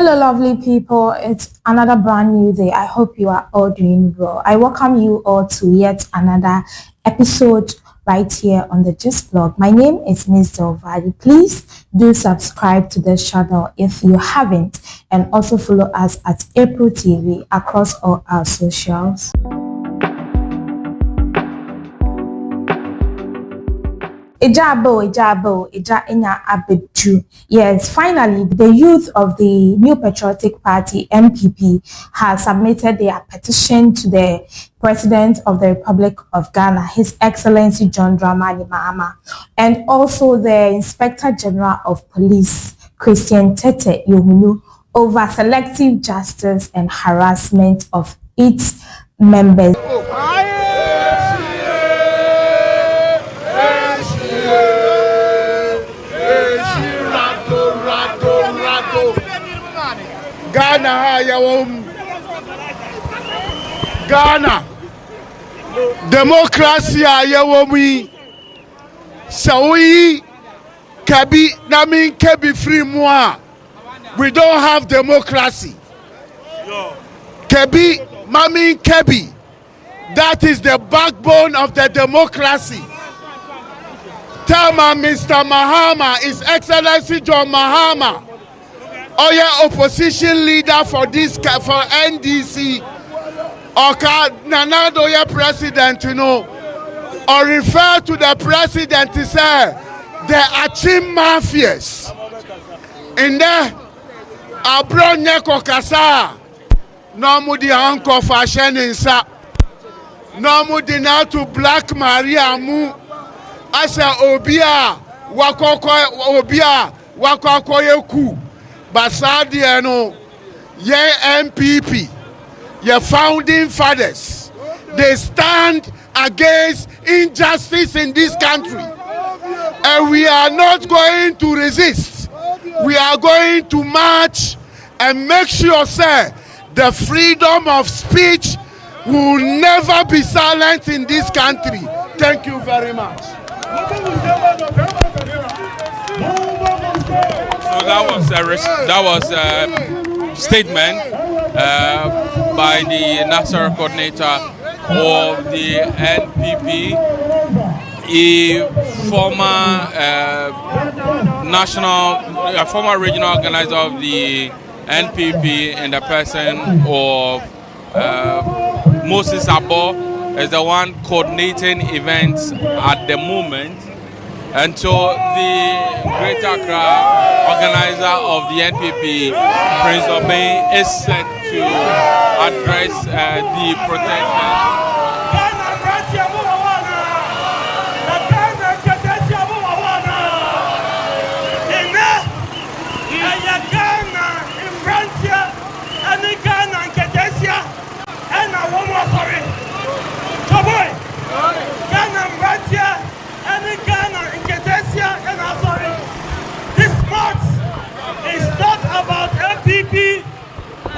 Hello, lovely people. It's another brand new day. I hope you are all doing well. I welcome you all to yet another episode right here on the Gist blog. My name is Miss Delvadi. Please do subscribe to this channel if you haven't, and also follow us at April TV across all our socials. Yes, finally, the youth of the New Patriotic Party, NPP, has submitted their petition to the President of the Republic of Ghana, His Excellency John Dramani Mahama, and also the Inspector General of Police, Christian Tete Yohunu, over selective justice and harassment of its members. Ghana democracy ayawumi sawi kabi namin kebi free moi. We don't have democracy. Kebi mamin kebi, that is the backbone of the democracy. Tell my Mr. Mahama, His Excellency John Mahama, or your opposition leader for this for NDC, or Nanado your president, or refer to the president to say the Achim mafias in there Abronye Kokasa, no mudi uncle fashion in sa, no mudi now to Black Maria Mu, Asa Obia, Wakoko Yoku. Basadiano, ye NPP, your founding fathers, they stand against injustice in this country. And we are not going to resist. We are going to march and make sure, sir, the freedom of speech will never be silent in this country. Thank you very much. So that was a statement by the national coordinator of the NPP, a former regional organizer of the NPP, and the person of Moses Abo is the one coordinating events at the moment. And so the Greater Accra organizer of the NPP, Prince Obey, is set to address the protesters.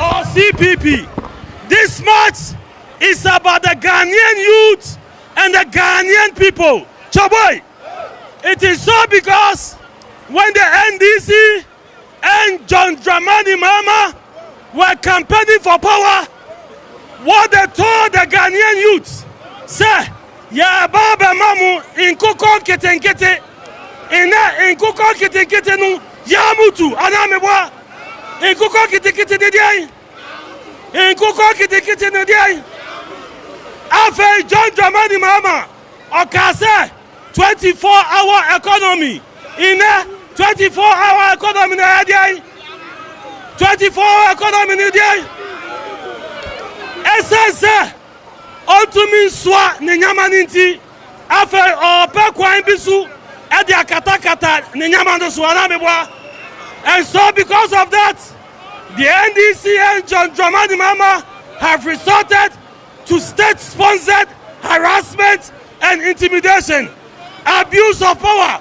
Or CPP. This march is about the Ghanaian youth and the Ghanaian people. Chaboy, it is so because when the NDC and John Dramani Mahama were campaigning for power, what they told the Ghanaian youth, say, ya baba mamu in kuko kete in kuko kete nu ya mutu anamebwa. In Kuko Kiti Nidiai, in Kuko Kiti Nidiai, Afe John Dramani Mahama, Okase, 24-hour economy, in a 24-hour economy, 24-hour economy, SSA, Ultimate Swa, Ninyamaninti, Afe, or Pekwa Bisu, Edia Katakata, Ninyamando Swanamebwa. And so because of that, the NDC and John Dramani Mahama have resorted to state-sponsored harassment and intimidation, abuse of power.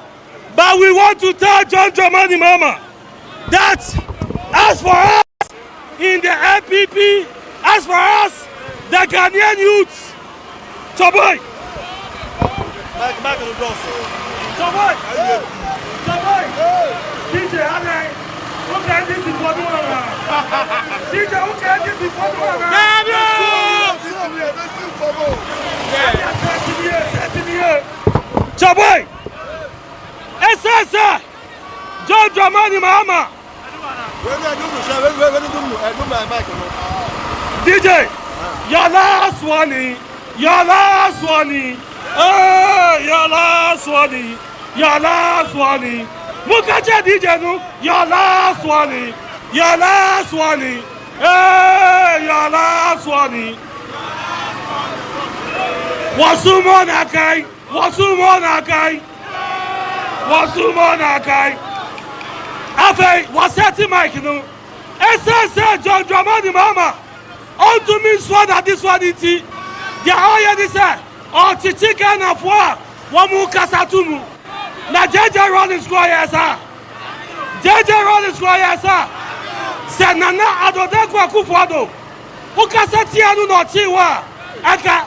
But we want to tell John Dramani Mahama that as for us in the NPP, as for us, the Ghanaian youths, Chaboy, back on the door, Chaboy, DJ, Okay, this is what we want. DJ, okay, this is what we want. Chaboy! SSA! John Dramani Mahama! DJ! Your last one! Your last one! Oh, your last one! Your last one! Mukacha DJ no! Your last one! Your last one! Hey, your last one! Wasumo Nakai! Wasumo Nakai! Wasumo Nakai! Afe, wasati Mike no! SSA John Dramani Mahama! On to me swan that this one iti! They are all here say, oh, Chichika na fwa, wamu kasatumu. Na JJ Rollins go yes sir. JJ Rollins go yes sir. Se nana adode kwa kufuado. Ukasati anu no chiwa. Aka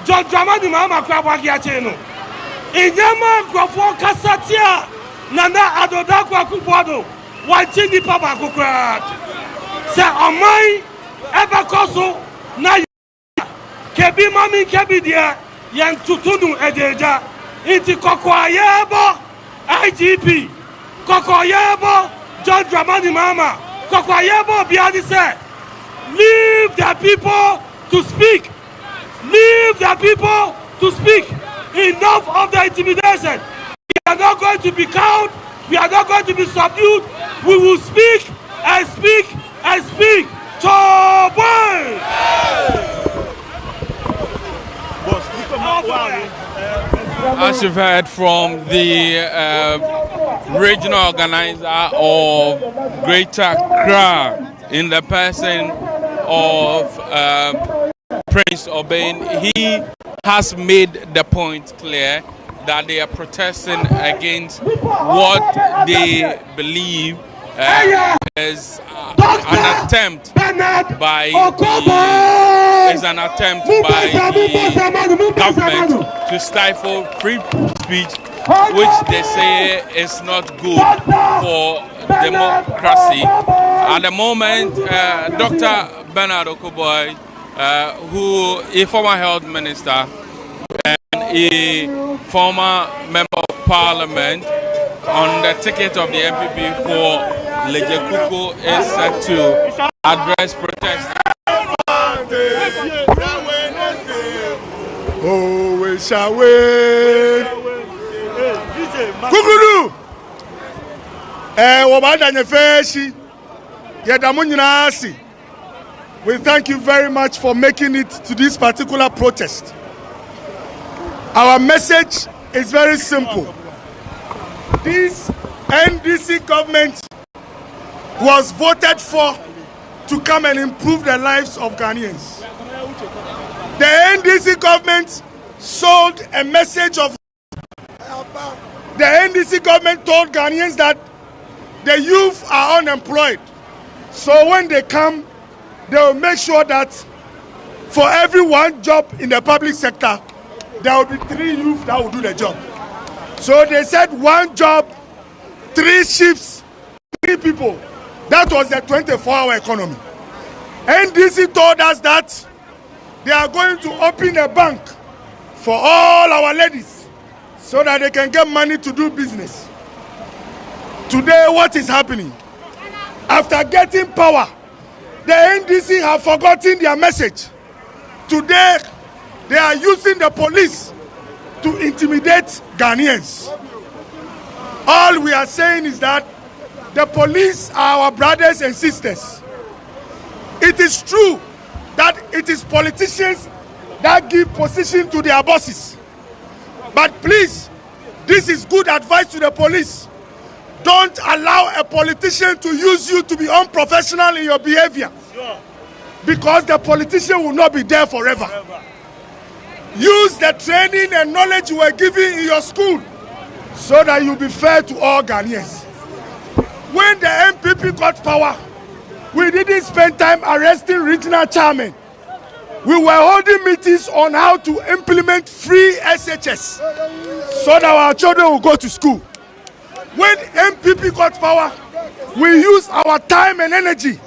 John Dramani Mahama kwa bagi ache no. Inyama kwa fwa kasatia nana adode kwa kufuado. Wachini papa kukra. Se amai eba koso na kebi mami kebi dia yan tutunu edeja inti kokoayebo IGP kokoayebo John Dramani Mahama kokoayebo biadi say leave the people to speak, leave the people to speak. Enough of the intimidation. We are not going to be cowed, we are not going to be subdued. We will speak and speak and speak. Choboy! As you've heard from the regional organizer of Greater Accra in the person of Prince Obain, he has made the point clear that they are protesting against what they believe is an attempt by the government to stifle free speech, which they say is not good for democracy. At the moment, Dr. Bernard Okoboy, who is a former health minister and a former member of parliament on the ticket of the NPP for Lejekuko, is set to address protests. Oh, we shall wait. Kukuru. We thank you very much for making it to this particular protest. Our message is very simple. This NDC government was voted for to come and improve the lives of Ghanaians. The NDC government sold a message of the NDC government told Ghanaians that the youth are unemployed. So when they come, they will make sure that for every one job in the public sector, there will be 3 youth that will do the job. So they said 1 job, 3 shifts, 3 people. That was the 24-hour economy. NDC told us that they are going to open a bank for all our ladies so that they can get money to do business. Today, what is happening? After getting power, the NDC have forgotten their message. Today, they are using the police to intimidate Ghanaians. All we are saying is that the police are our brothers and sisters. It is true that it is politicians that give position to their bosses. But please, this is good advice to the police. Don't allow a politician to use you to be unprofessional in your behavior. Because the politician will not be there forever. Use the training and knowledge you were given in your school so that you'll be fair to all Ghanaians. When the NPP got power, we didn't spend time arresting regional chairmen. We were holding meetings on how to implement free SHS so that our children will go to school. When NPP got power, we use our time and energy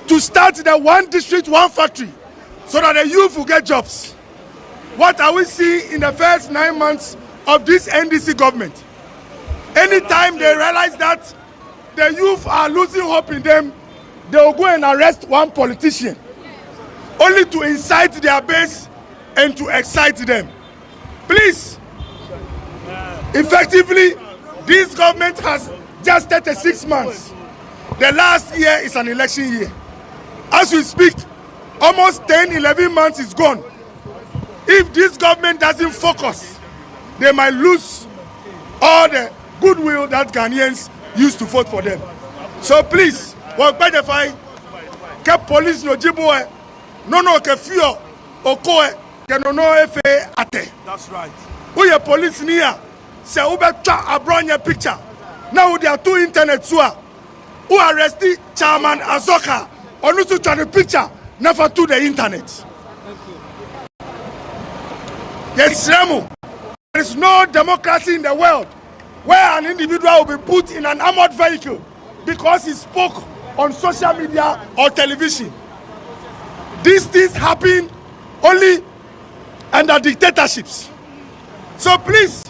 to start the one district, one factory, so that the youth will get jobs. What are we seeing in the first 9 months of this NDC government? Anytime they realize that the youth are losing hope in them, they will go and arrest one politician, only to incite their base and to excite them. Please, effectively, this government has just 36 months. The last year is an election year. As we speak, almost 10, 11 months is gone. If this government doesn't focus, they might lose all the goodwill that Ghanaians used to vote for them. So please, work by the fight, keep police no jiboe, no ke fio, okoe, ke no efe ate. That's right. Who your police near? Say ube twa abronya picture. Now there are two internet sua. Who arrested Chairman Azoka? Also try the picture, never to the internet. Yes, Remo. There is no democracy in the world where an individual will be put in an armored vehicle because he spoke on social media or television. These things happen only under dictatorships. So please,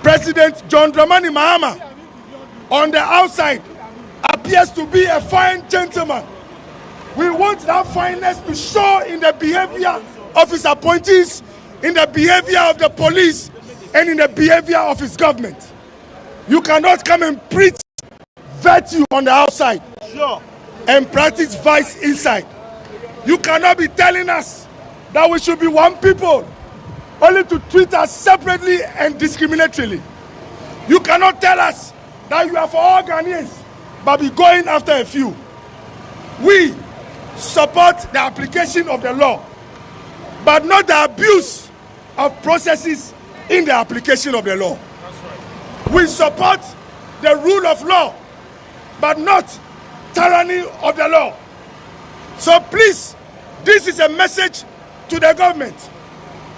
President John Dramani Mahama, on the outside, appears to be a fine gentleman. We want that fineness to show in the behavior of his appointees, in the behavior of the police, and in the behavior of his government. You cannot come and preach virtue on the outside, sure, and practice vice inside. You cannot be telling us that we should be one people, only to treat us separately and discriminatorily. You cannot tell us that you are for all Ghanaians, but be going after a few. We support the application of the law, but not the abuse of processes in the application of the law. We support the rule of law, but not tyranny of the law. So please, this is a message to the government.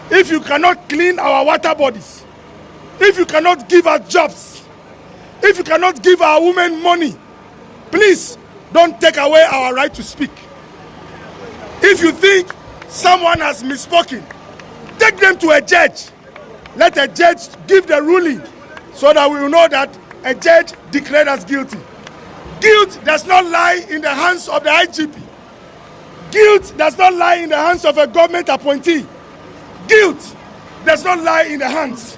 If you cannot clean our water bodies, if you cannot give us jobs, if you cannot give our women money, please don't take away our right to speak. If you think someone has misspoken, take them to a judge. Let a judge give the ruling so that we will know that a judge declared us guilty. Guilt does not lie in the hands of the IGP. Guilt does not lie in the hands of a government appointee. Guilt does not lie in the hands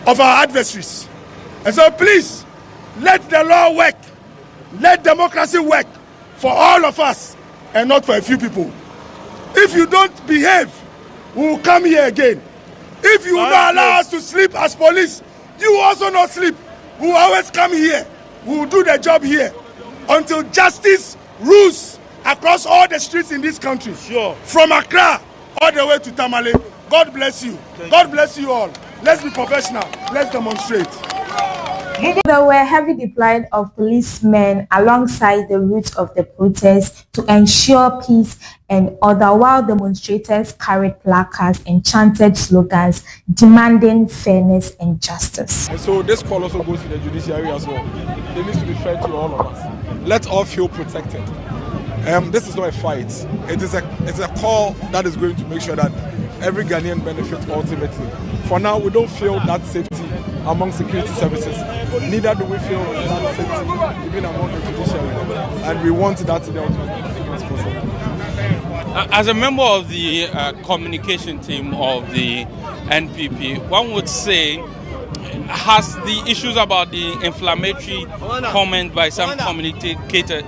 of our adversaries. And so please, let the law work. Let democracy work for all of us and not for a few people. If you don't behave, we will come here again. If you will not allow us to sleep as police, you will also not sleep. We will always come here. We will do the job here until justice rules across all the streets in this country. Sure. From Accra all the way to Tamale. God bless you. God bless you all. Let's be professional. Let's demonstrate. There were heavy deployment of policemen alongside the route of the protest to ensure peace and order, while demonstrators carried placards and chanted slogans demanding fairness and justice. And so this call also goes to the judiciary as well. It needs to be fair to all of us. Let's all feel protected. This is not a fight. It's a call that is going to make sure that every Ghanaian benefits ultimately. For now, we don't feel that safety among security services. Neither do we feel that safety even among the judiciary. And we want that to be as possible. As a member of the communication team of the NPP, one would say, has the issues about the inflammatory comment by some communicators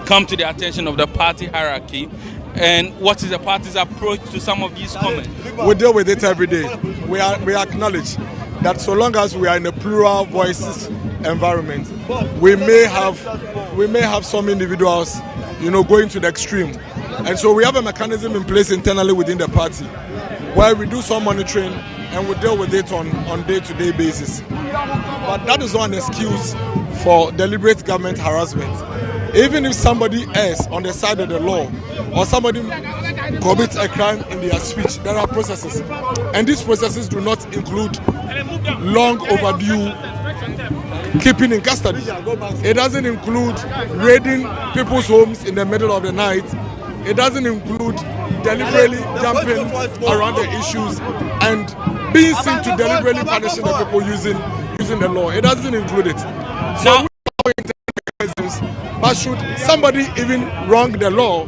come to the attention of the party hierarchy? And what is the party's approach to some of these comments? We deal with it every day. We acknowledge that so long as we are in a plural voices environment, we may have some individuals, going to the extreme. And so we have a mechanism in place internally within the party where we do some monitoring and we deal with it on day-to-day basis. But that is not an excuse for deliberate government harassment. Even if somebody errs on the side of the law or somebody commits a crime in their speech, there are processes. And these processes do not include long overdue keeping in custody. It doesn't include raiding people's homes in the middle of the night. It doesn't include deliberately jumping around the issues and being seen to deliberately punishing the people using the law. It doesn't include it. So, but should somebody even wrong the law,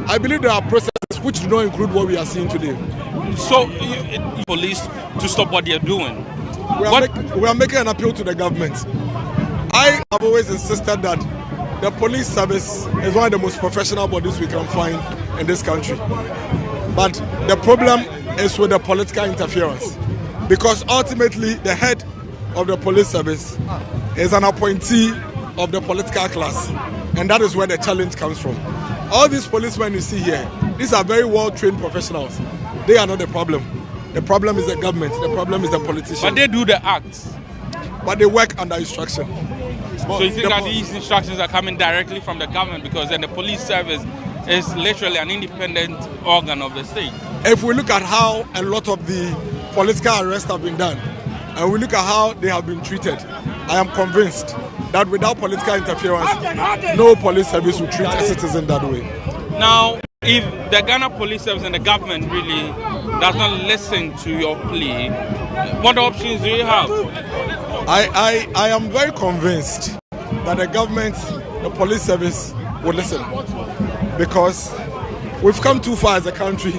I believe there are processes which do not include what we are seeing today. So, police to stop what they're doing. We are making an appeal to the government. I have always insisted that the police service is one of the most professional bodies we can find in this country. But the problem is with the political interference. Because ultimately, the head of the police service is an appointee of the political class. And that is where the challenge comes from. All these policemen you see here, these are very well-trained professionals. They are not the problem. The problem is the government. The problem is the politicians. But they do the acts. But they work under instruction. So you think that these instructions are coming directly from the government, because then the police service is literally an independent organ of the state? If we look at how a lot of the political arrests have been done, and we look at how they have been treated, I am convinced that without political interference, no police service will treat a citizen that way. Now, if the Ghana Police Service and the government really does not listen to your plea, what options do you have? I am very convinced that the government, the police service will listen, because we've come too far as a country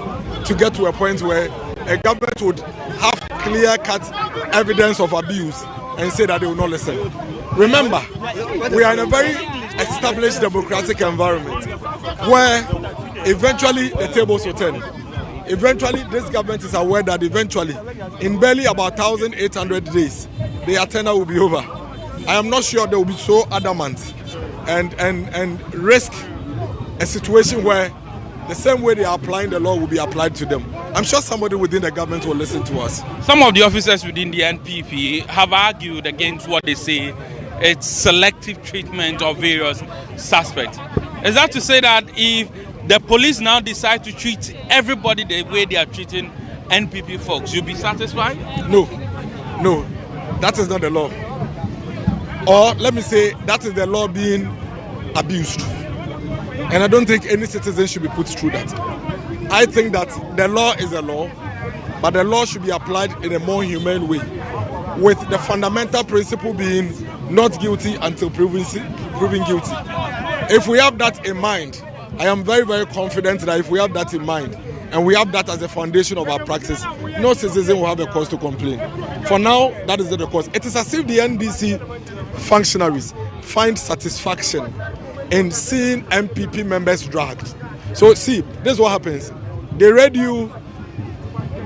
to get to a point where a government would have clear-cut evidence of abuse and say that they will not listen. Remember, we are in a very established democratic environment where eventually the tables will turn. Eventually, this government is aware that eventually, in barely about 1,800 days, their tenure will be over. I am not sure they will be so adamant and risk a situation where the same way they are applying the law will be applied to them. I'm sure somebody within the government will listen to us. Some of the officers within the NPP have argued against what they say it's selective treatment of various suspects. Is that to say that if the police now decide to treat everybody the way they are treating NPP folks, you'll be satisfied? No, that is not the law. Or let me say, that is the law being abused. And I don't think any citizen should be put through that. I think that the law is a law, but the law should be applied in a more humane way, with the fundamental principle being not guilty until proven guilty. If we have that in mind, I am very, very confident that if we have that in mind, and we have that as a foundation of our practice, no citizen will have a cause to complain. For now, that is not the cause. It is as if the NDC functionaries find satisfaction in seeing NPP members dragged. So see, this is what happens. They raid you,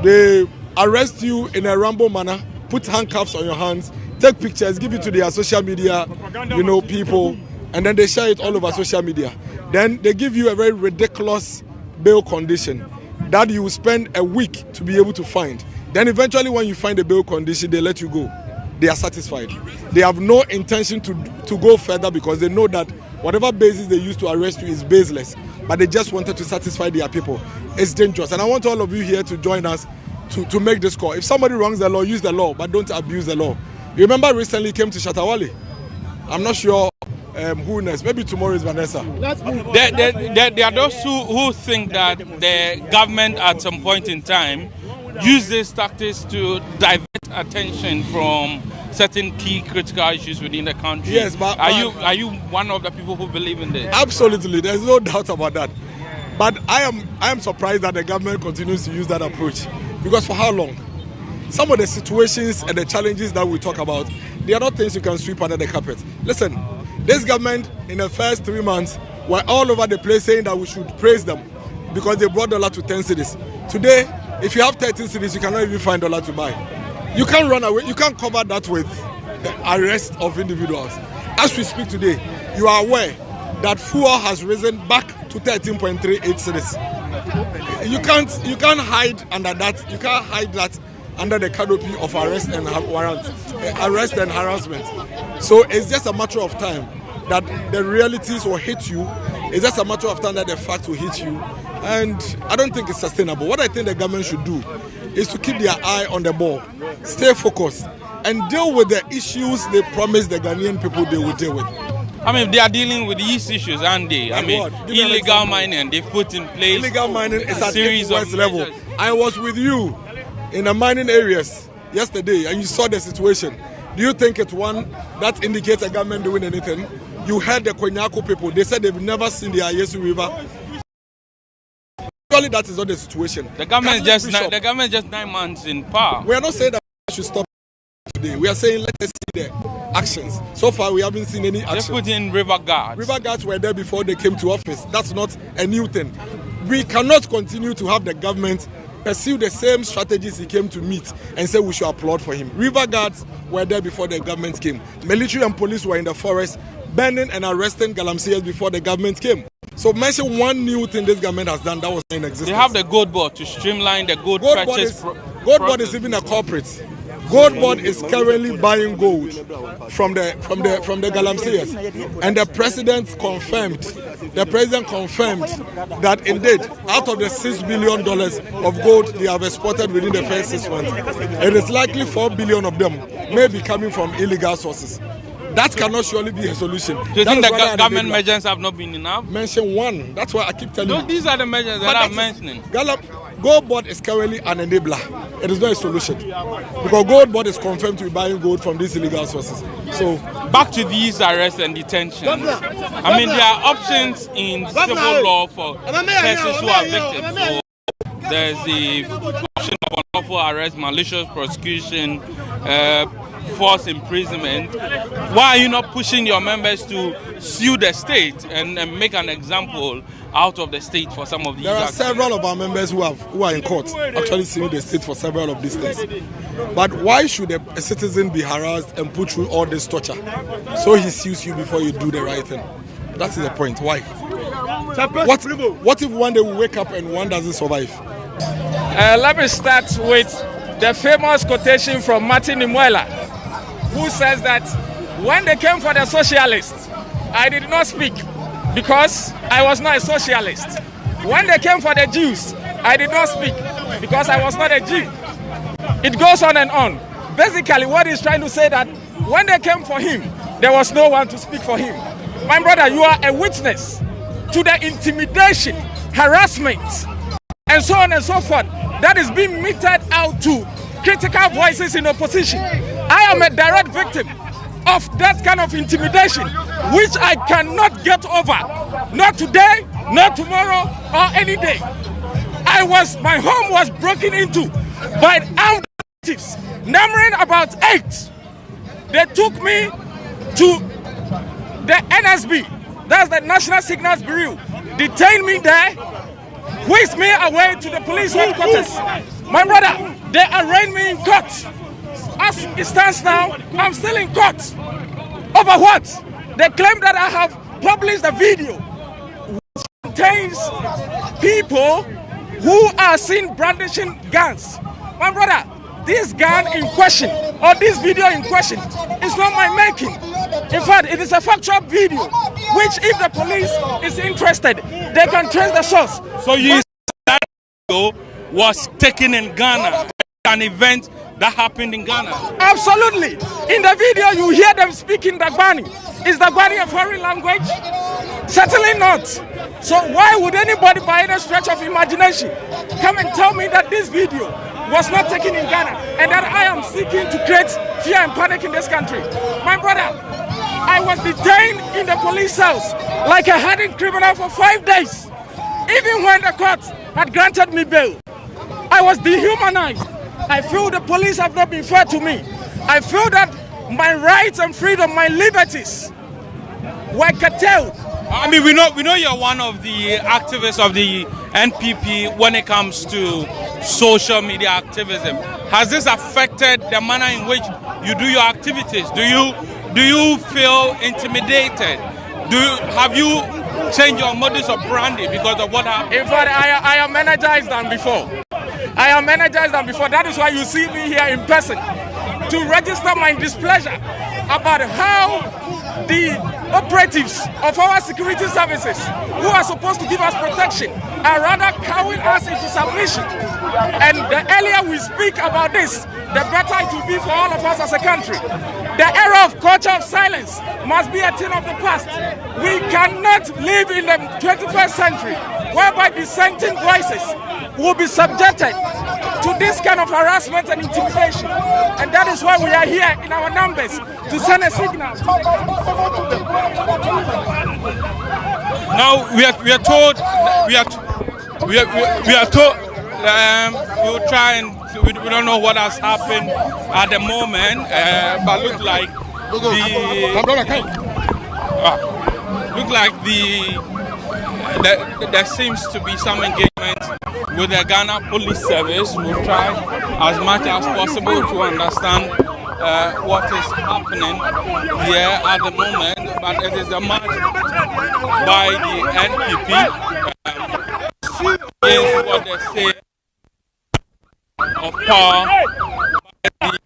they arrest you in a ramble manner, put handcuffs on your hands, take pictures, give it to their social media, people, and then they share it all over social media. Then they give you a very ridiculous bail condition that you will spend a week to be able to find. Then eventually when you find a bail condition, they let you go. They are satisfied. They have no intention to go further because they know that whatever basis they used to arrest you is baseless. But they just wanted to satisfy their people. It's dangerous. And I want all of you here to join us to make this call. If somebody wrongs the law, use the law, but don't abuse the law. You remember recently he came to Shatawale. I'm not sure who next. Maybe tomorrow is Vanessa. There are those who think that the government at some point in time use these tactics to divert attention from certain key critical issues within the country. Yes, but are you one of the people who believe in this? Absolutely, there's no doubt about that. But I am surprised that the government continues to use that approach. Because for how long? Some of the situations and the challenges that we talk about, they are not things you can sweep under the carpet. Listen, this government in the first 3 months were all over the place saying that we should praise them because they brought dollar to 10 cities. Today, if you have 13 cities, you cannot even find dollar to buy. You can't run away. You can't cover that with the arrest of individuals. As we speak today, you are aware that fuel has risen back to 13.38 cities. You can't hide under that. You can't hide that under the canopy of arrest and harassment. So it's just a matter of time that the realities will hit you. It's just a matter of time that the facts will hit you. And I don't think it's sustainable. What I think the government should do is to keep their eye on the ball, stay focused, and deal with the issues they promised the Ghanaian people they would deal with. I mean, they are dealing with these issues, aren't they? I mean, illegal mining, they've put in place illegal mining is at series the West level. measures. I was with you in the mining areas yesterday, and you saw the situation. Do you think it's one that indicates a government doing anything? You heard the Konyako people, they said they've never seen the Ayesu River. Surely that is not the situation. The government just 9 months in power. We are not saying that we should stop today. We are saying let us see the actions. So far we haven't seen any action. They put in river guards. River guards were there before they came to office. That's not a new thing. We cannot continue to have the government pursue the same strategies he came to meet and say we should applaud for him. River guards were there before the government came. Military and police were in the forest burning and arresting galamseyers before the government came. So mention one new thing this government has done that was in existence. They have the gold board to streamline the gold purchase. Gold board is even a corporate. Gold board is currently buying gold from the galamseyers, and the president confirmed that indeed out of the $6 billion of gold they have exported within the first 6 months, it is likely 4 billion of them may be coming from illegal sources. That cannot surely be a solution. Do you think the government measures have not been enough? Mention one. That's why I keep telling you. These are the measures that I'm mentioning. Gold board is currently an enabler. It is not a solution. Because gold board is confirmed to be buying gold from these illegal sources. So back to these arrests and detentions. I mean, there are options in civil law for persons who are victims. So there's the option of unlawful arrest, malicious prosecution, forced imprisonment. Why are you not pushing your members to sue the state and make an example out of the state for some of these? There are actions? several of our members who are in court actually suing the state for several of these things. But why should a citizen be harassed and put through all this torture? So he sues you before you do the right thing. That's the point. Why? What if one day we wake up and one doesn't survive? Let me start with the famous quotation from Martin Nimuela, who says that when they came for the socialists, I did not speak because I was not a socialist. When they came for the Jews, I did not speak because I was not a Jew. It goes on and on. Basically, what he's trying to say that when they came for him, there was no one to speak for him. My brother, you are a witness to the intimidation, harassment, and so on and so forth that is being meted out to critical voices in opposition. I am a direct victim of that kind of intimidation, which I cannot get over. Not today, not tomorrow, or any day. My home was broken into by armed thieves, numbering about 8. They took me to the NSB, that's the National Signals Bureau, detained me there, whisked me away to the police headquarters. My brother, they arraigned me in court. As it stands now, I'm still in court. Over what? They claim that I have published a video which contains people who are seen brandishing guns. My brother, this gun in question, or this video in question, is not my making. In fact, it is a factual video, which if the police is interested, they can trace the source. So you that video was taken in Ghana, an event that happened in Ghana? Absolutely. In the video, you hear them speaking Dagbani. Is Dagbani a foreign language? Certainly not. So why would anybody by any stretch of imagination come and tell me that this video was not taken in Ghana and that I am seeking to create fear and panic in this country? My brother, I was detained in the police house like a hardened criminal for 5 days. Even when the court had granted me bail, I was dehumanized. I feel the police have not been fair to me. I feel that my rights and freedom, my liberties were curtailed. I mean, we know you're one of the activists of the NPP when it comes to social media activism. Has this affected the manner in which you do your activities? Do you feel intimidated? Have you changed your modus operandi because of what happened? In fact, I am energized than before. I am energized than before. That is why you see me here in person to register my displeasure about how the operatives of our security services, who are supposed to give us protection, are rather cowing us into submission and The earlier we speak about this, the better it will be for all of us as a country. The era of culture of silence must be a thing of the past. We cannot live in the 21st century whereby dissenting voices will be subjected to this kind of harassment and intimidation. And that is why we are here in our numbers to send a signal. Now we are told we'll try and we don't know what has happened at the moment, but look like there seems to be some engagement with the Ghana Police Service. We'll try as much as possible to understand what is happening here at the moment, but it is a march by the NPP. Is what they say of power by the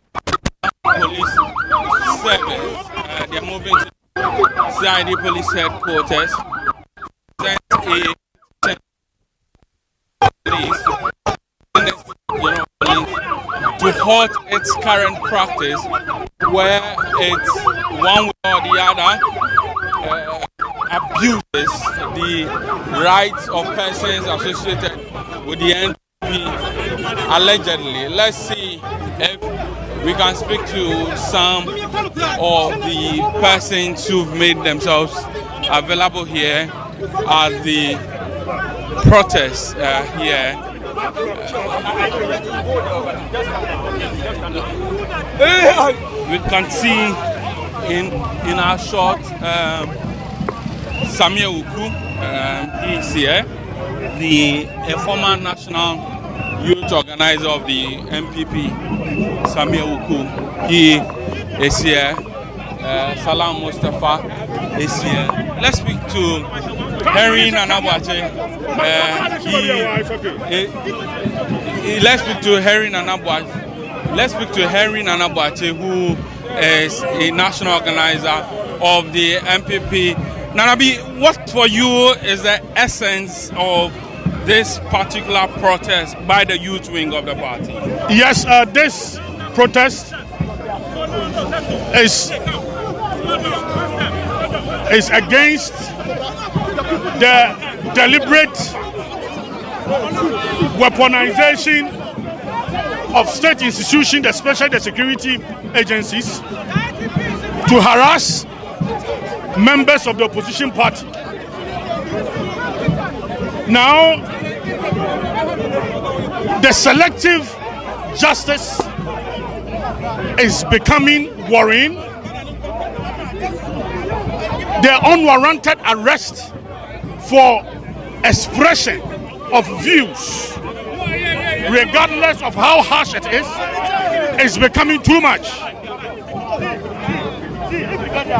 police service. They are moving to CID police headquarters. To halt its current practice, where it's one way or the other abuses the rights of persons associated with the NPP, allegedly. Let's see if we can speak to some of the persons who've made themselves available here at the protest here. We can see in our shot Samia Uku, he is here, the former national youth organizer of the NPP. Samia Uku, he is here. Salam Mustafa is here. Let's speak to Henry Nanabuache. Let's speak to Henry Nanabuache. Let's speak to Henry Nanabuache, who is a national organizer of the NPP. Nanabi, what for you is the essence of this particular protest by the youth wing of the party? Yes, this protest is against the deliberate weaponization of state institutions, especially the security agencies, to harass members of the opposition party. Now, the selective justice is becoming worrying. The unwarranted arrest for expression of views, regardless of how harsh it is becoming too much.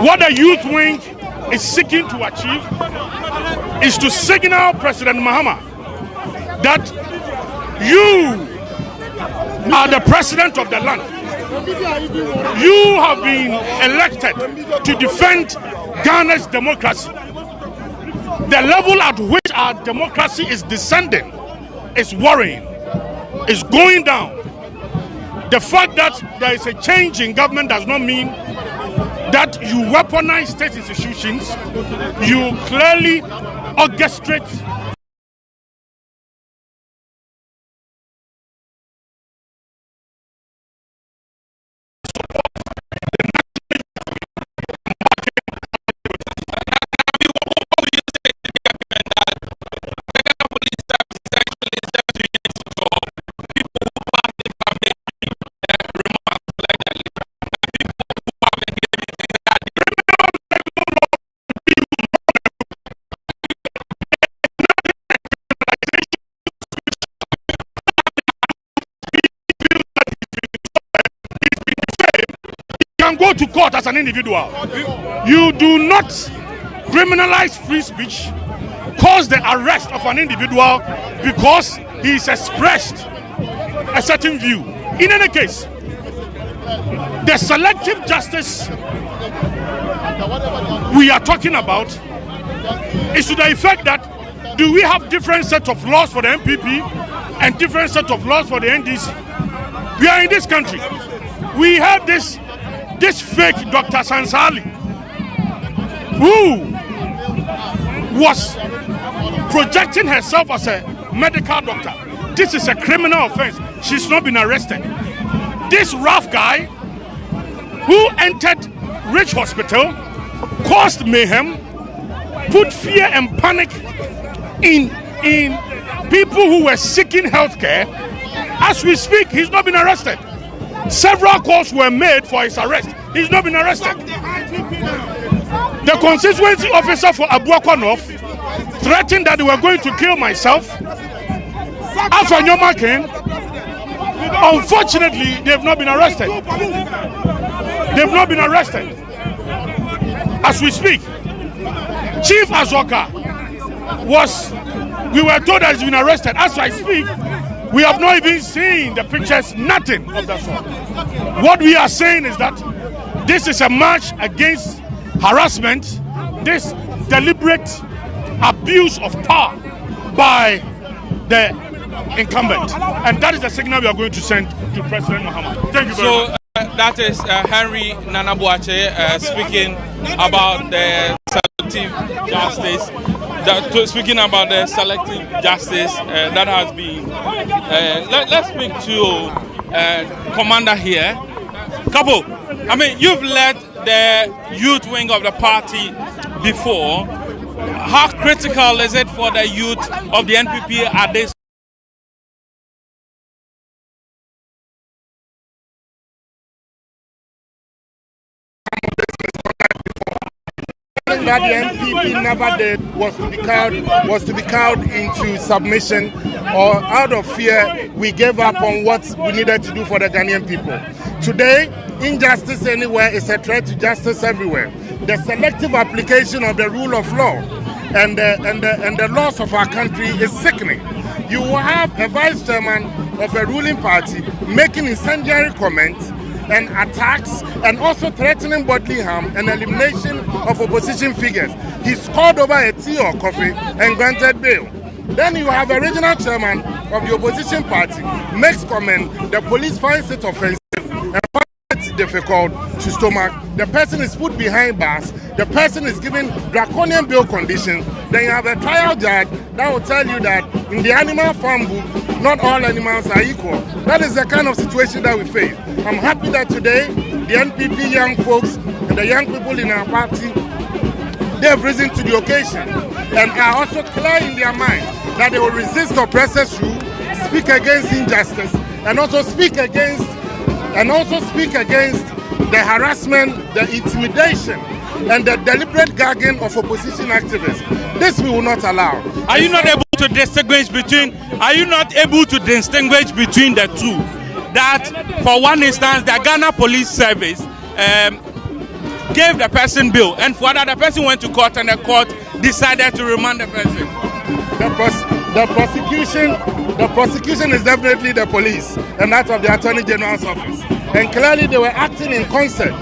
What the youth wing is seeking to achieve is to signal President Mahama that you are the president of the land. You have been elected to defend Ghana's democracy. The level at which our democracy is descending is worrying, is going down. The fact that there is a change in government does not mean that you weaponize state institutions. You clearly orchestrate go to court as an individual. You do not criminalize free speech, cause the arrest of an individual because he's expressed a certain view. In any case, the selective justice we are talking about is to the effect that do we have different sets of laws for the NPP and different set of laws for the NDC. We are in this country. We have this fake Dr. Sansali, who was projecting herself as a medical doctor. This is a criminal offense. She's not been arrested. This rough guy who entered Rich Hospital, caused mayhem, put fear and panic in people who were seeking health care. As we speak, he's not been arrested. Several calls were made for his arrest. He's not been arrested. The constituency officer for Abuakwa North threatened that they were going to kill myself. Alpha Nyoma came. Unfortunately, they've not been arrested. They've not been arrested. As we speak, Chief Azoka we were told that he's been arrested. As I speak, we have not even seen the pictures, nothing of that sort. What we are saying is that this is a march against harassment, this deliberate abuse of power by the incumbent. And that is the signal we are going to send to President Mahama. Thank you very much. That is Henry Nanabuache speaking about the selective justice. Speaking about the selective justice that has been. Let's speak to Commander here. Couple, I mean, you've led the youth wing of the party before. How critical is it for the youth of the NPP at this? That the NPP never did was to be cowed into submission, or out of fear we gave up on what we needed to do for the Ghanaian people. Today, injustice anywhere is a threat to justice everywhere. The selective application of the rule of law and the laws of our country is sickening. You will have a vice chairman of a ruling party making incendiary comments and attacks, and also threatening bodily harm and elimination of opposition figures. He scored over a tea or coffee and granted bail. Then you have a regional chairman of the opposition party makes comment, the police finds it offensive and finds it difficult to stomach. The person is put behind bars, the person is given draconian bail conditions. Then you have a trial judge that will tell you that in the animal farm book, not all animals are equal. That is the kind of situation that we face. I'm happy that today, the NPP young folks and the young people in our party, they have risen to the occasion and are also clear in their mind that they will resist oppressors' rule, speak against injustice, and also speak against the harassment, the intimidation, and the deliberate gagging of opposition activists. This we will not allow. Are you not able to distinguish between the two? That, for one instance, the Ghana Police Service gave the person bail, and for that, the person went to court, and the court decided to remand the person. The prosecution is definitely the police, and that of the Attorney General's office. And clearly, they were acting in concert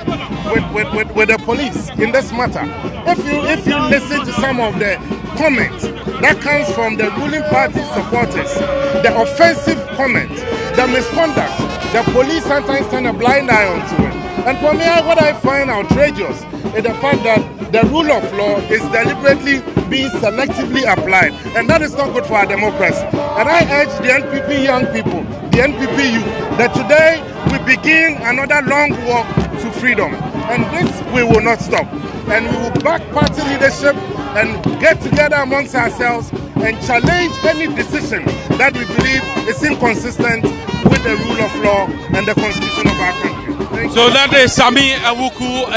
with the police in this matter. If you listen to some of the comments that comes from the ruling party supporters, the offensive comments, the misconduct, the police sometimes turn a blind eye onto it. And for me, what I find outrageous is the fact that the rule of law is deliberately being selectively applied, and that is not good for our democracy. And I urge the NPP young people, the NPP youth, that today we begin another long walk to freedom, and this we will not stop. And we will back party leadership and get together amongst ourselves and challenge any decision that we believe is inconsistent with the rule of law and the constitution of our country. So that is Sami Awuku,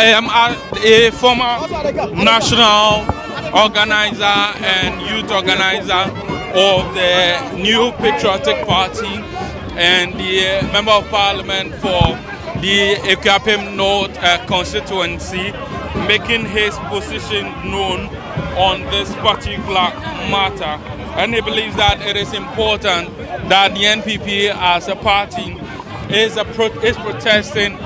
a former national organizer and youth organizer of the New Patriotic Party and the Member of Parliament for the Ekuapem North constituency, making his position known on this particular matter. And he believes that it is important that the NPP as a party is protesting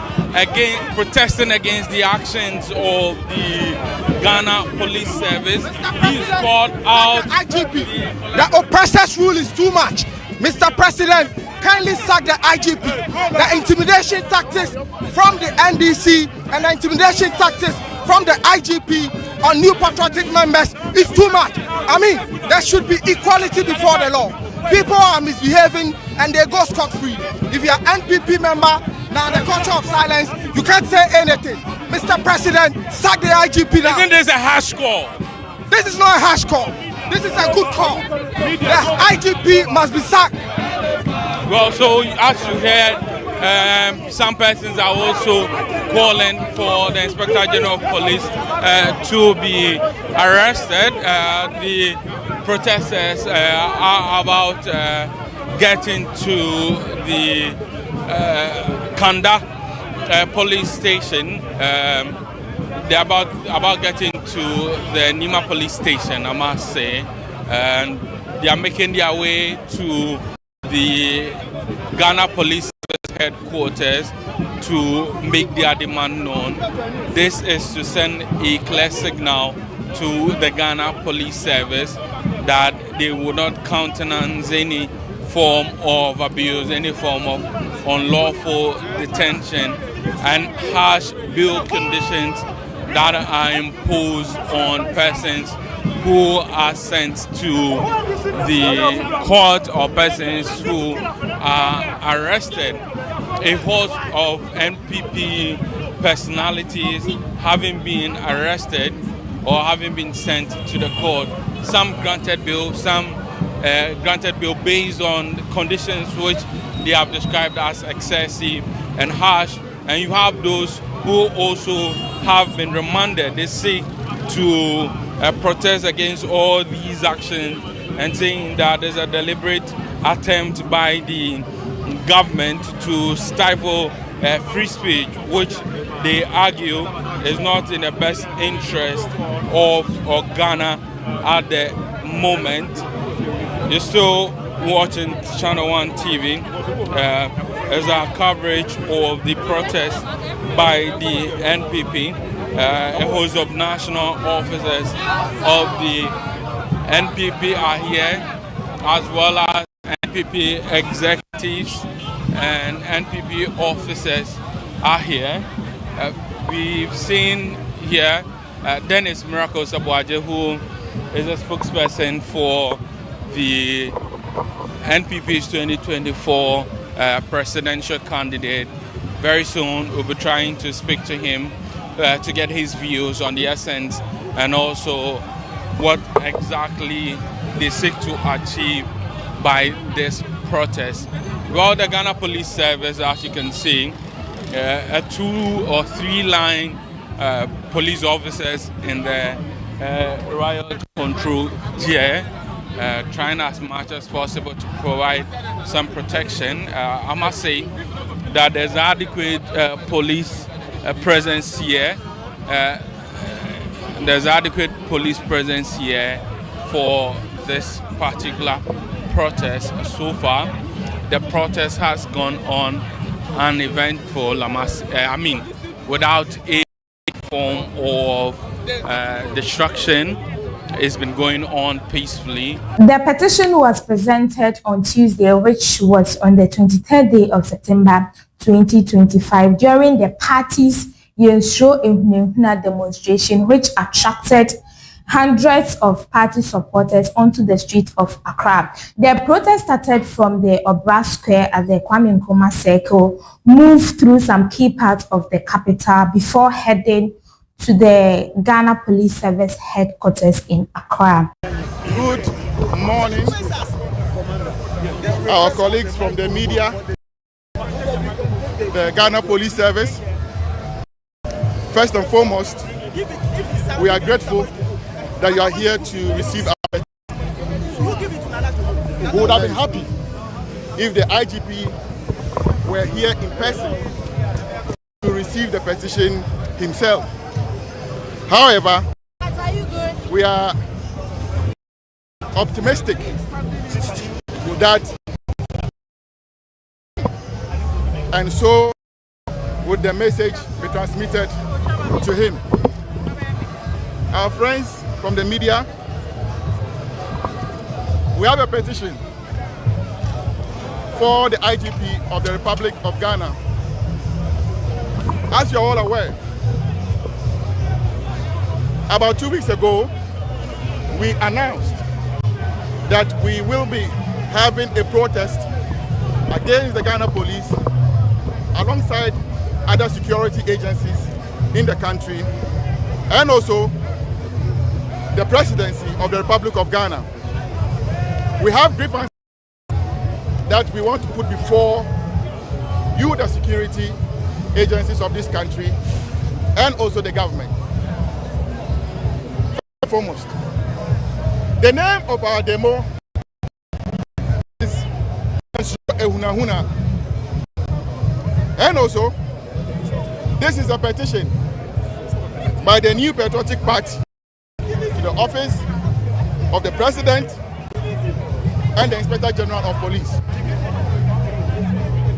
against the actions of the Ghana Police Service. He's called out IGP. The oppressors' rule is too much. Mr. President, kindly sack the IGP. The intimidation tactics from the NDC and the intimidation tactics from the IGP on New Patriotic members is too much. I mean, there should be equality before the law. People are misbehaving and they go scot-free. If you are NPP member, now the culture of silence, you can't say anything. Mr. President, sack the IGP now. Isn't this a harsh call? This is not a harsh call. This is a good call. The IGP must be sacked. Well, so as you heard, some persons are also calling for the Inspector General of Police to be arrested. The protesters are about getting to the Kanda police station. They're about getting to the Nima police station, I must say, and they are making their way to the Ghana Police headquarters to make their demand known. This is to send a clear signal to the Ghana Police Service that they will not countenance any form of abuse, any form of unlawful detention and harsh bail conditions that are imposed on persons who are sent to the court or persons who are arrested. A host of NPP personalities having been arrested or having been sent to the court. Some granted bail, some granted bail based on conditions which they have described as excessive and harsh. And you have those who also have been remanded. They seek to protest against all these actions and saying that there's a deliberate attempt by the government to stifle free speech, which they argue is not in the best interest of Ghana at the moment. You're still watching Channel 1 TV. As our coverage of the protest by the NPP, a host of national officers of the NPP are here, as well as NPP executives and NPP officers are here. We've seen here Dennis Miracle Sabuaje, who is a spokesperson for the NPP's 2024 presidential candidate. Very soon we'll be trying to speak to him to get his views on the essence and also what exactly they seek to achieve by this protest. Well, the Ghana Police Service, as you can see, a 2 or 3 line police officers in the riot control here, trying as much as possible to provide some protection. I must say that there's adequate police presence here. There's adequate police presence here for this particular protest. So far, the protest has gone on uneventful, without a form of destruction. It's been going on peacefully. The petition was presented on Tuesday, which was on the 23rd day of September 2025, during the party's Yensho Ehunehuna demonstration, which attracted hundreds of party supporters onto the streets of Accra. The protest started from the Obra Square at the Kwame Nkrumah Circle, moved through some key parts of the capital before heading to the Ghana Police Service headquarters in Accra. Good morning, our colleagues from the media, the Ghana Police Service. First and foremost, we are grateful that you are here to receive our petition. We would have been happy if the IGP were here in person to receive the petition himself. However, we are optimistic that, and so would the message be transmitted to him. Our friends from the media, we have a petition before the IGP of the Republic of Ghana. As you're all aware, about 2 weeks ago, we announced that we will be having a protest against the Ghana police alongside other security agencies in the country and also the presidency of the Republic of Ghana. We have grievances that we want to put before you, the security agencies of this country, and also the government. First and foremost, the name of our demo is Ehunahuna. And also, this is a petition by the New Patriotic Party to the office of the President and the Inspector General of Police.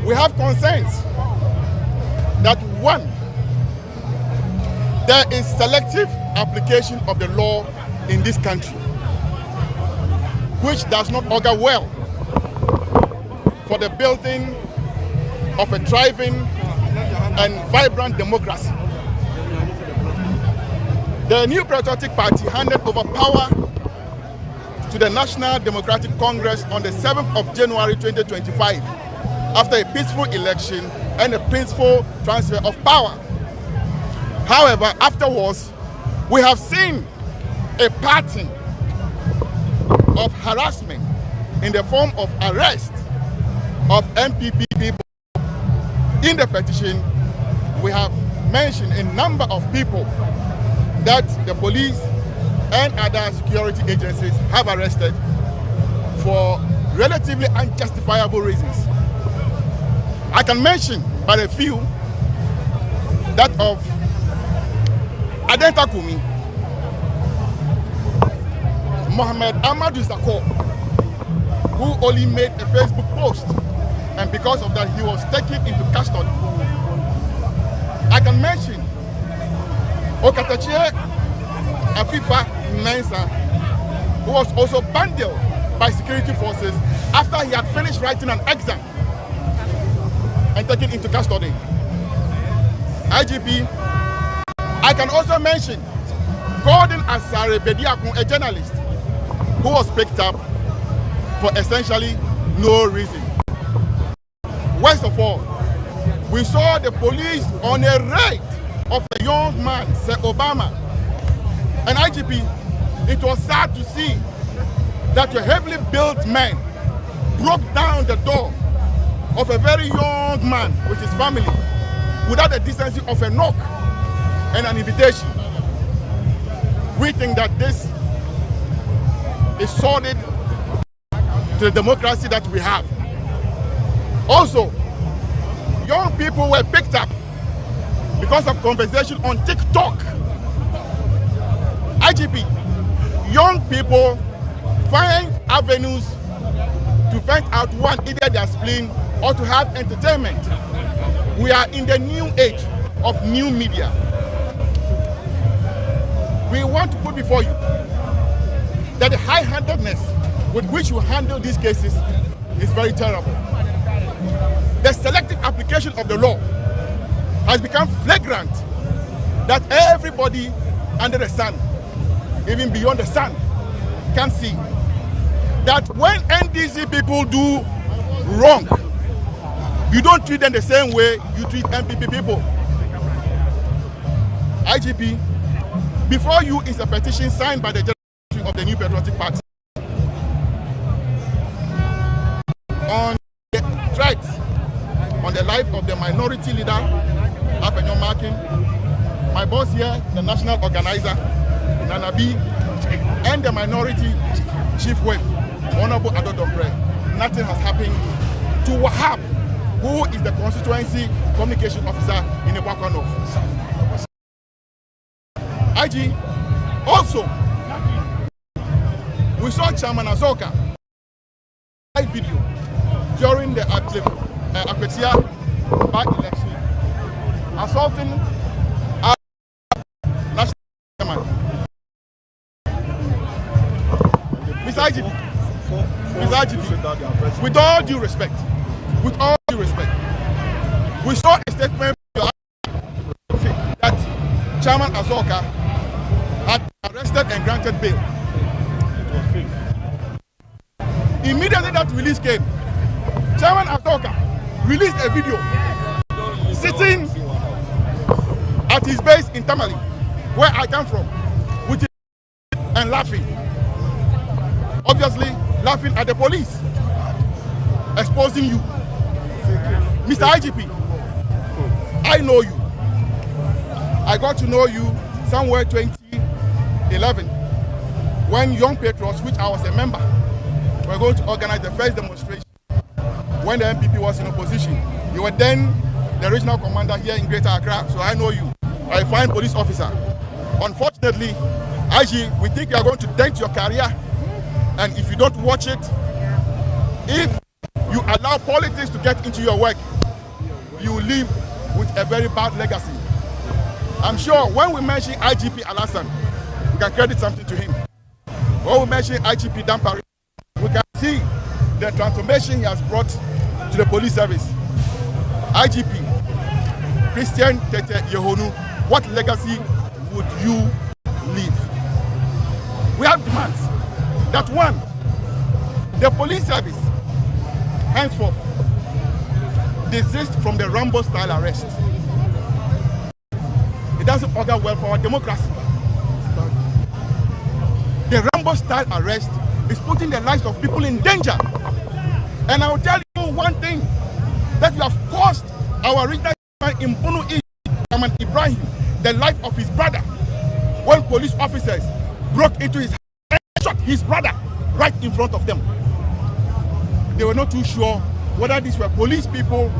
We have concerns that one, there is selective application of the law in this country, which does not augur well for the building of a thriving and vibrant democracy. The New Patriotic Party handed over power to the National Democratic Congress on the 7th of January 2025 after a peaceful election and a peaceful transfer of power. However, afterwards, we have seen a pattern of harassment in the form of arrest of NPP people. In the petition, we have mentioned a number of people that the police and other security agencies have arrested for relatively unjustifiable reasons. I can mention but a few that of Adenta Kumi, Mohammed Amadou Sakor, who only made a Facebook post, and because of that he was taken into custody. I can mention Okatachie Afifa Mensa, who was also bundled by security forces after he had finished writing an exam and taken into custody. IGP, I can also mention Gordon Asare Bediakun, a journalist who was picked up for essentially no reason. Worst of all, we saw the police on a raid of a young man, Sir Obama. And IGP, it was sad to see that a heavily built man broke down the door of a very young man with his family without the decency of a knock and an invitation. We think that this is sordid to the democracy that we have. Also, young people were picked up because of conversation on TikTok. IGP, young people find avenues to vent out one, either their spleen or to have entertainment. We are in the new age of new media. We want to put before you that the high-handedness with which you handle these cases is very terrible. The selective application of the law has become flagrant, that everybody under the sun, even beyond the sun, can see that when NDC people do wrong, you don't treat them the same way you treat NPP people. IGP, before you is a petition signed by the General of the New Patriotic Party on the threat on the life of the minority leader, Afenyo Markin, my boss here, the national organizer, Nana B, and the minority chief whip, Honorable Adodombre. Nothing has happened to Wahab, who is the constituency communication officer in Ibaka North. IG, also, we saw Chairman Azoka live video during the Akwetia by-election assaulting our national chairman. Mr. IGP, with all due respect, with all due respect, we saw a statement that Chairman Azoka had arrested and granted bail. Immediately that release came, Chairman Azoka released a video sitting at his base in Tamale, where I come from, with his and laughing. Obviously, laughing at the police, exposing you. Mr. IGP, I know you. I got to know you somewhere 2011 when Young Patriots, which I was a member, were going to organize the first demonstration when the NPP was in opposition. You were then the regional commander here in Greater Accra, so I know you. I fine police officer. Unfortunately, IG, we think you are going to dent your career, and if you don't watch it, if you allow politics to get into your work, you will live with a very bad legacy. I'm sure when we mention IGP Alassane, we can credit something to him. When we mention IGP Dampari, we can see the transformation he has brought to the police service. IGP Christian Tete Yehonu, what legacy would you leave? We have demands that one, the police service henceforth desist from the Rambo style arrest. It doesn't augur well for our democracy. The Rambo style arrest is putting the lives of people in danger. And I will tell you one thing, that you have caused our regional in Bunu Ibrahim the life of his brother when police officers broke into his house and shot his brother right in front of them. They were not too sure whether these were police people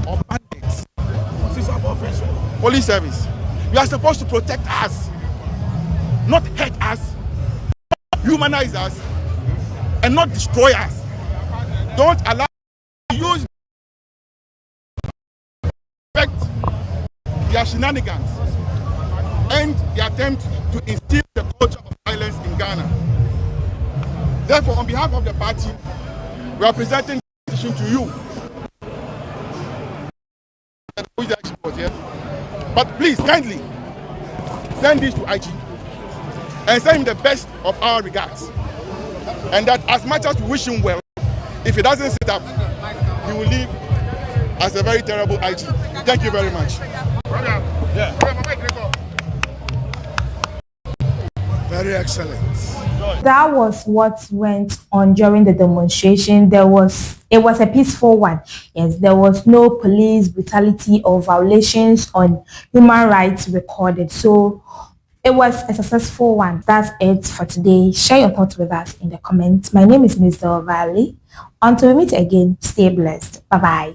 or bandits. Police service, you are supposed to protect us, not hurt us, humanize us, and not destroy us. Don't allow to use their shenanigans and the attempt to instill the culture of violence in Ghana. Therefore, on behalf of the party, we are presenting this petition to you. But please, kindly, send this to IG and send him the best of our regards. And that as much as we wish him well, if he doesn't sit up, he will leave as a very terrible IG. Thank you very much. Very excellent. That was what went on during the demonstration. It was a peaceful one. Yes, there was no police brutality or violations on human rights recorded. So it was a successful one. That's it for today. Share your thoughts with us in the comments. My name is Mr. Valley. Until we meet again, stay blessed. Bye-bye.